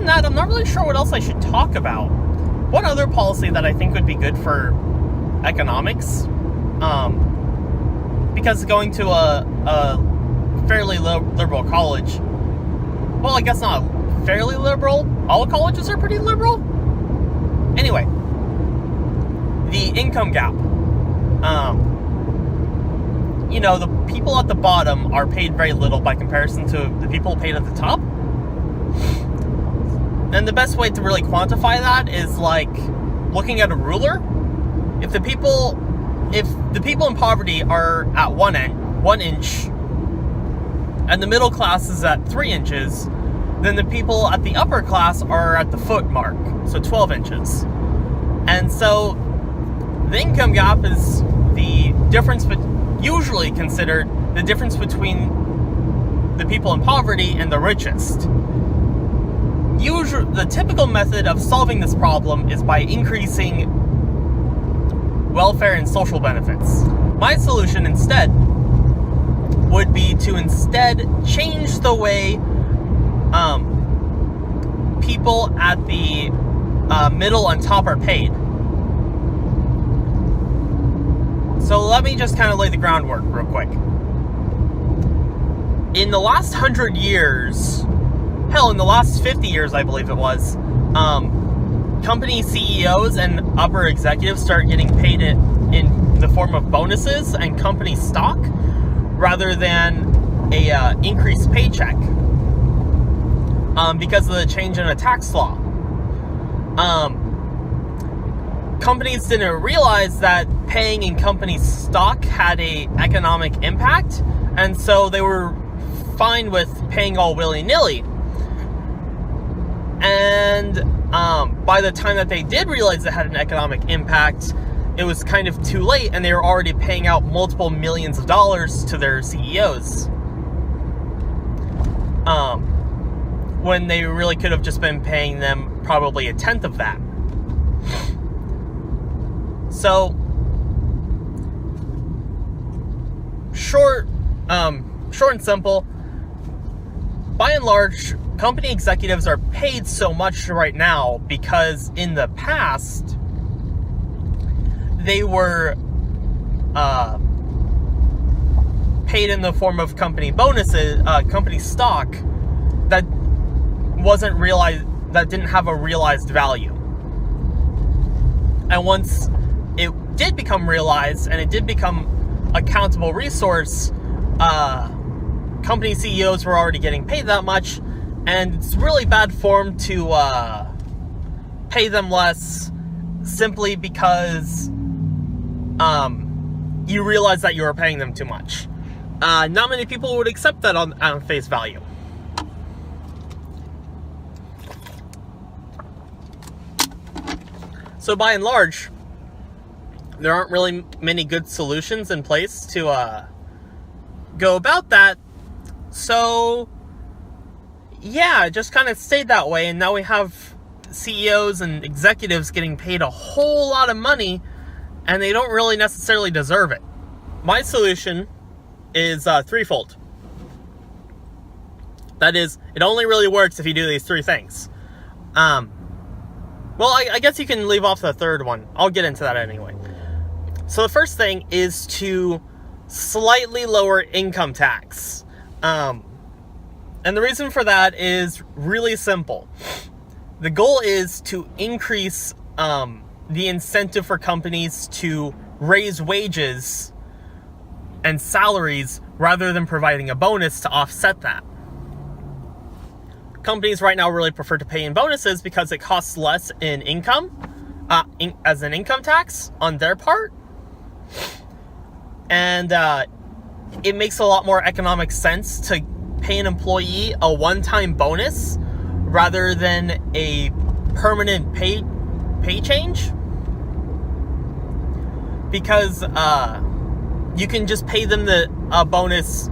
beyond that, I'm not really sure what else I should talk about. One other policy that I think would be good for economics, because going to a fairly liberal college, well, I guess not fairly liberal, all colleges are pretty liberal. Anyway, the income gap. The people at the bottom are paid very little by comparison to the people paid at the top. And the best way to really quantify that is like looking at a ruler. If the people in poverty are at 1 inch, and the middle class is at 3 inches, then the people at the upper class are at the foot mark, so 12 inches. And so the income gap is the difference, but usually considered the difference between the people in poverty and the richest. Usually, the typical method of solving this problem is by increasing welfare and social benefits. My solution instead would be to change the way people at the middle and top are paid. So let me just kind of lay the groundwork real quick. In the last 100 years, in the last 50 years, I believe it was, company CEOs and upper executives start getting paid in the form of bonuses and company stock rather than a increased paycheck because of the change in a tax law. Companies didn't realize that paying in company stock had a economic impact, and so they were fine with paying all willy-nilly. And by the time that they did realize it had an economic impact, it was kind of too late, and they were already paying out multiple millions of dollars to their CEOs. When they really could have just been paying them probably a tenth of that. So, short and simple, by and large, company executives are paid so much right now because in the past, they were paid in the form of company bonuses, company stock that didn't have a realized value. And once it did become realized and it did become a countable resource, company CEOs were already getting paid that much, and it's really bad form to pay them less simply because you realize that you are paying them too much. Not many people would accept that on face value. So by and large, there aren't really many good solutions in place to go about that. So yeah, it just kind of stayed that way, and now we have CEOs and executives getting paid a whole lot of money, and they don't really necessarily deserve it. My solution is threefold. That is, it only really works if you do these three things. Well, I guess you can leave off the third one. I'll get into that anyway. So the first thing is to slightly lower income tax. And the reason for that is really simple. The goal is to increase the incentive for companies to raise wages and salaries rather than providing a bonus to offset that. Companies right now really prefer to pay in bonuses because it costs less in income, as an income tax on their part. And it makes a lot more economic sense to pay an employee a one-time bonus rather than a permanent pay change. Because you can just pay them a bonus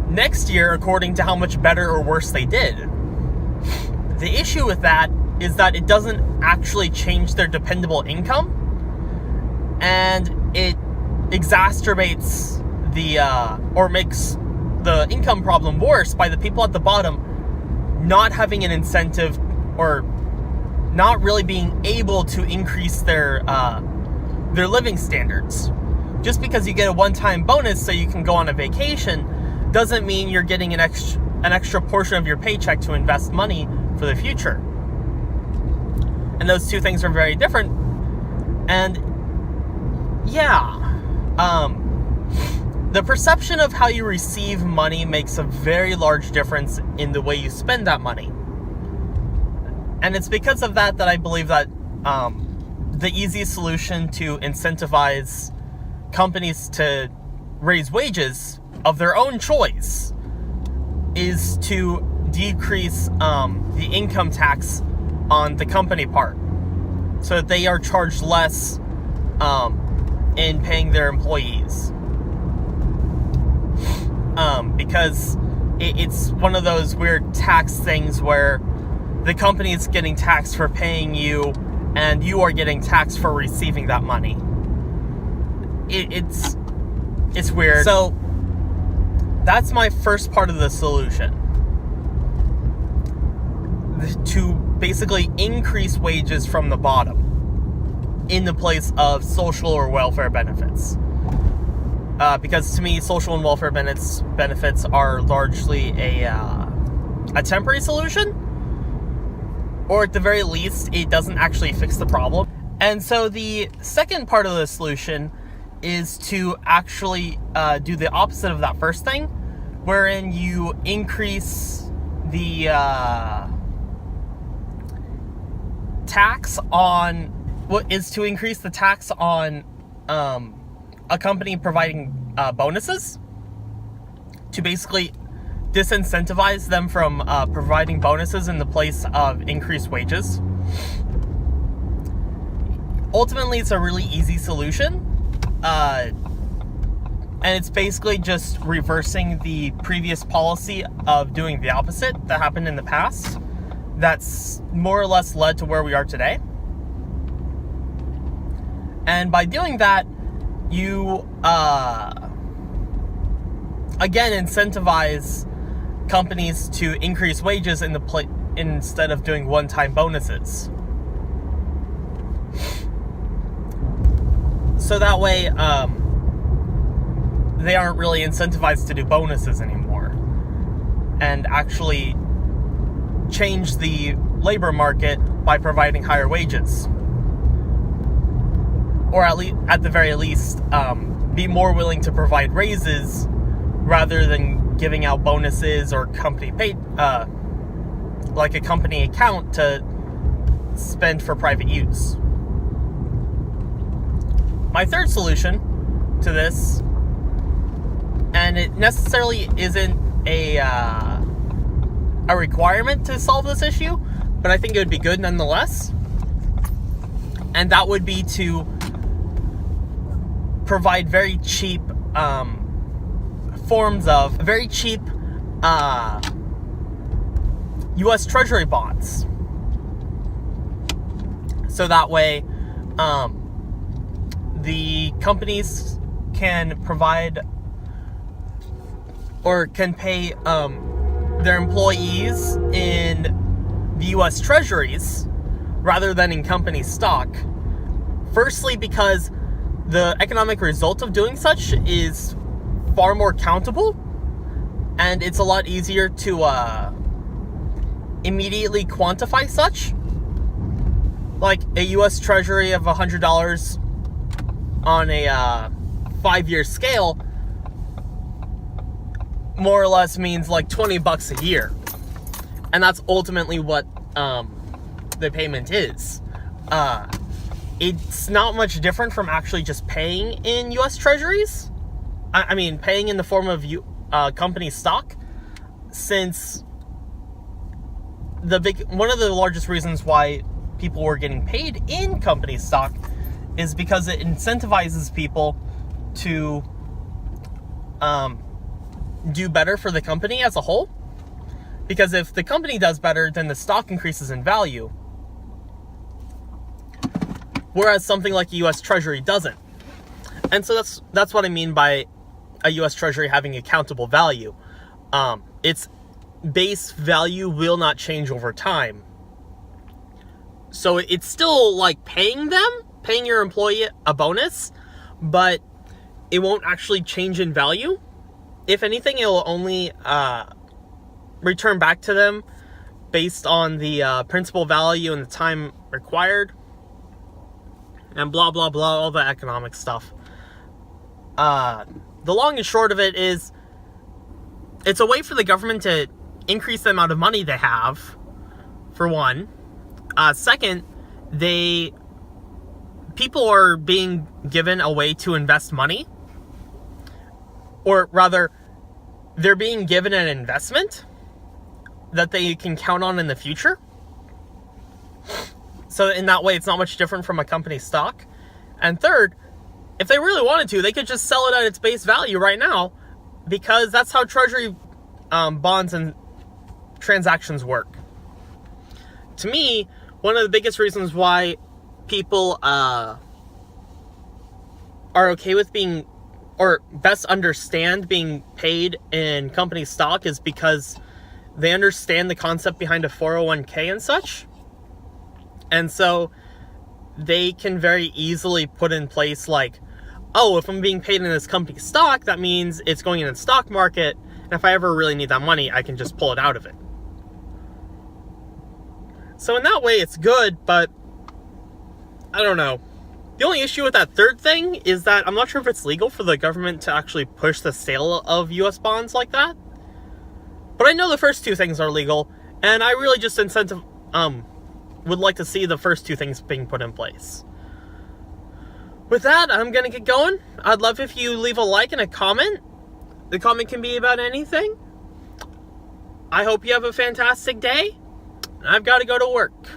next year according to how much better or worse they did. The issue with that is that it doesn't actually change their dependable income, and it exacerbates or makes the income problem worse by the people at the bottom not having an incentive or not really being able to increase their living standards. Just because you get a one-time bonus so you can go on a vacation doesn't mean you're getting an extra portion of your paycheck to invest money for the future. And those two things are very different. And the perception of how you receive money makes a very large difference in the way you spend that money. And it's because of that I believe that the easiest solution to incentivize companies to raise wages of their own choice is to decrease the income tax on the company part, so that they are charged less in paying their employees. Because it's one of those weird tax things where the company is getting taxed for paying you, and you are getting taxed for receiving that money. It's weird. So that's my first part of the solution, to basically increase wages from the bottom in the place of social or welfare benefits. Because to me, social and welfare benefits are largely a temporary solution, or at the very least, it doesn't actually fix the problem. And so the second part of the solution is to actually do the opposite of that first thing, wherein you increase the tax on a company providing bonuses, to basically disincentivize them from providing bonuses in the place of increased wages. Ultimately, it's a really easy solution. And it's basically just reversing the previous policy of doing the opposite that happened in the past. That's more or less led to where we are today. And by doing that, you, again, incentivize companies to increase wages instead of doing one-time bonuses. So that way, they aren't really incentivized to do bonuses anymore, and actually change the labor market by providing higher wages. Or at the very least, be more willing to provide raises rather than giving out bonuses or company paid, like a company account to spend for private use. My third solution to this, and it necessarily isn't a requirement to solve this issue, but I think it would be good nonetheless, and that would be to provide very cheap forms of very cheap U.S. Treasury bonds. So that way, the companies can provide or can pay their employees in the U.S. Treasuries rather than in company stock. Firstly, because the economic result of doing such is far more countable, and it's a lot easier to immediately quantify such. Like a U.S. Treasury of $100 on a 5-year scale more or less means like $20 a year, and that's ultimately what the payment is. It's not much different from actually just paying in U.S. Treasuries. I mean, paying in the form of company stock, since one of the largest reasons why people were getting paid in company stock is because it incentivizes people to do better for the company as a whole. Because if the company does better, then the stock increases in value. Whereas something like a U.S. Treasury doesn't. And so that's what I mean by a U.S. Treasury having accountable value. It's base value will not change over time. So it's still like paying your employee a bonus, but it won't actually change in value. If anything, it will only return back to them based on the principal value and the time required, and blah, blah, blah, all the economic stuff. The long and short of it is, it's a way for the government to increase the amount of money they have, for one. Second, people are being given a way to invest money, or rather, they're being given an investment that they can count on in the future. So in that way, it's not much different from a company stock. And third, if they really wanted to, they could just sell it at its base value right now, because that's how treasury bonds and transactions work. To me, one of the biggest reasons why people are okay with being, or best understand being paid in company stock, is because they understand the concept behind a 401k and such. And so they can very easily put in place like, oh, if I'm being paid in this company stock, that means it's going in the stock market, and if I ever really need that money, I can just pull it out of it. So in that way, it's good, but I don't know. The only issue with that third thing is that I'm not sure if it's legal for the government to actually push the sale of US bonds like that. But I know the first two things are legal, and I really just would like to see the first two things being put in place. With that, I'm going to get going. I'd love if you leave a like and a comment. The comment can be about anything. I hope you have a fantastic day. I've got to go to work.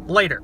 Later.